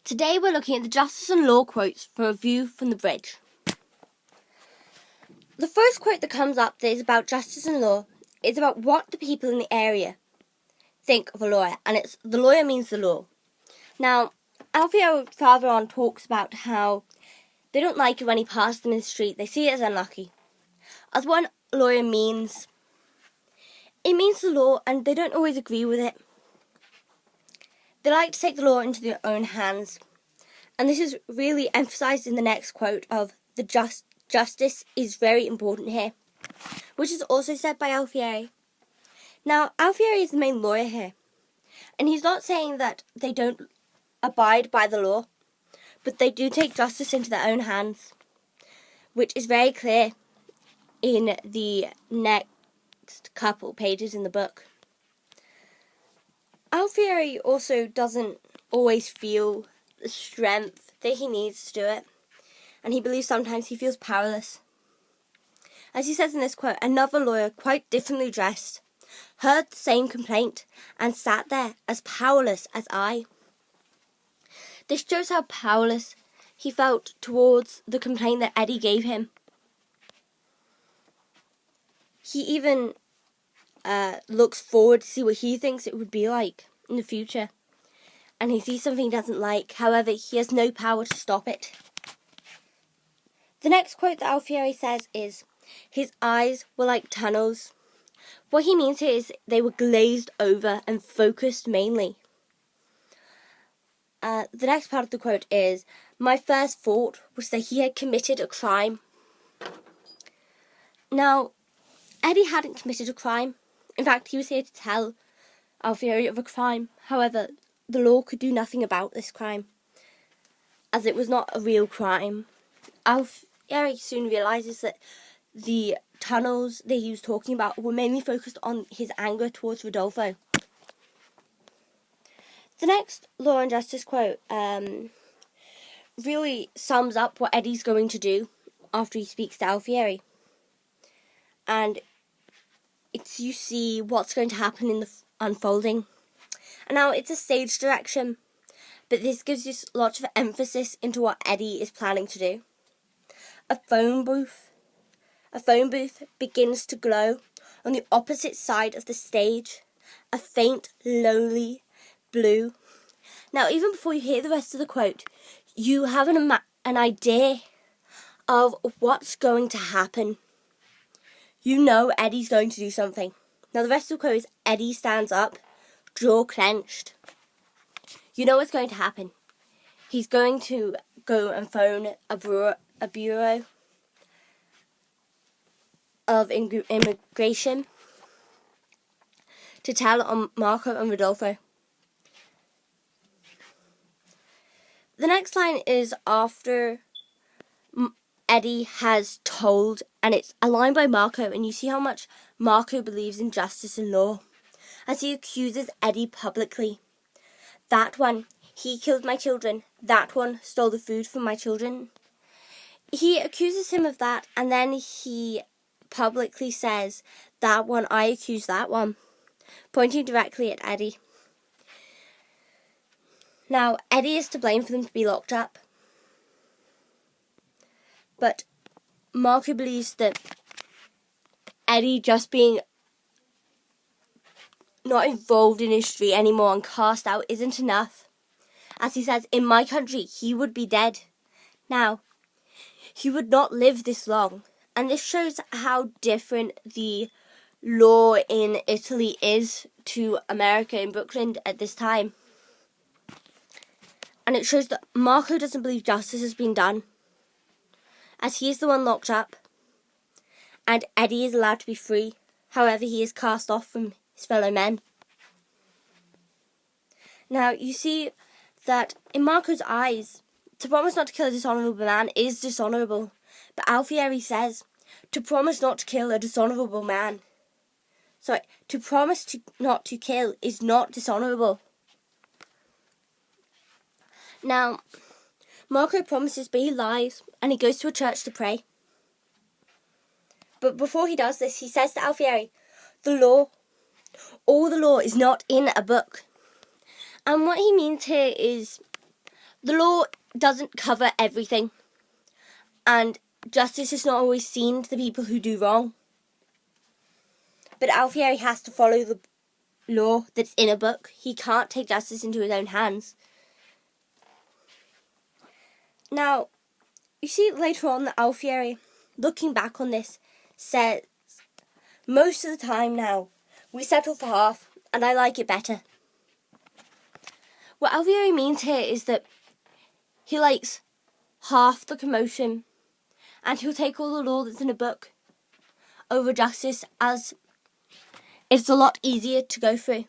Today we're looking at the Justice and Law quotes from a view from the bridge. The first quote that comes up that is about justice and law is about what the people in the area think of a lawyer, and it's the lawyer means the law. Now, Alfio further on talks about how they don't like it when he passes them in the street, they see it as unlucky. As what a lawyer means, it means the law and they don't always agree with it. They like to take the law into their own hands. And this is really emphasised in the next quote of the justice is very important here, which is also said by Alfieri. Now, Alfieri is the main lawyer here, and he's not saying that they don't abide by the law, but they do take justice into their own hands, which is very clear in the next couple pages in the book. Alfieri also doesn't always feel the strength that he needs to do it, and he believes sometimes he feels powerless. As he says in this quote, another lawyer, quite differently dressed, heard the same complaint and sat there as powerless as I. This shows how powerless he felt towards the complaint that Eddie gave him. He even looks forward to see what he thinks it would be like in the future. And he sees something he doesn't like, however, he has no power to stop it. The next quote that Alfieri says is, his eyes were like tunnels. What he means here is they were glazed over and focused mainly. The next part of the quote is, my first thought was that he had committed a crime. Now, Eddie hadn't committed a crime. In fact, he was here to tell Alfieri of a crime. However, the law could do nothing about this crime, as it was not a real crime. Alfieri soon realises that the tunnels that he was talking about were mainly focused on his anger towards Rodolfo. The next Law and Justice quote really sums up what Eddie's going to do after he speaks to Alfieri. And you see what's going to happen in the unfolding. And now it's a stage direction, but this gives you lots of emphasis into what Eddie is planning to do. A phone booth begins to glow on the opposite side of the stage, a faint, lonely blue. Now, even before you hear the rest of the quote, you have an idea of what's going to happen. You know Eddie's going to do something. Now, the rest of the quote is Eddie stands up, jaw clenched. You know what's going to happen. He's going to go and phone a bureau of immigration to tell on Marco and Rodolfo. The next line is after Eddie has told, and it's a line by Marco, and you see how much Marco believes in justice and law, as he accuses Eddie publicly. That one, he killed my children. That one stole the food from my children. He accuses him of that, and then he publicly says, that one, I accuse that one, pointing directly at Eddie. Now, Eddie is to blame for them to be locked up. But Marco believes that Eddie just being not involved in history anymore and cast out isn't enough. As he says, in my country, he would be dead. Now, he would not live this long. And this shows how different the law in Italy is to America in Brooklyn at this time. And it shows that Marco doesn't believe justice has been done, as he is the one locked up, and Eddie is allowed to be free. However, he is cast off from his fellow men. Now, you see that in Marco's eyes, to promise not to kill a dishonourable man is dishonourable. But Alfieri says, to promise not to kill a dishonourable man. Sorry, to promise not to kill is not dishonourable. Now, Marco promises, but he lies, and he goes to a church to pray. But before he does this, he says to Alfieri, all the law is not in a book. And what he means here is the law doesn't cover everything, and justice is not always seen to the people who do wrong. But Alfieri has to follow the law that's in a book. He can't take justice into his own hands. Now, you see later on that Alfieri, looking back on this, says, most of the time now, we settle for half, and I like it better. What Alfieri means here is that he likes half the commotion, and he'll take all the law that's in a book over justice, as it's a lot easier to go through.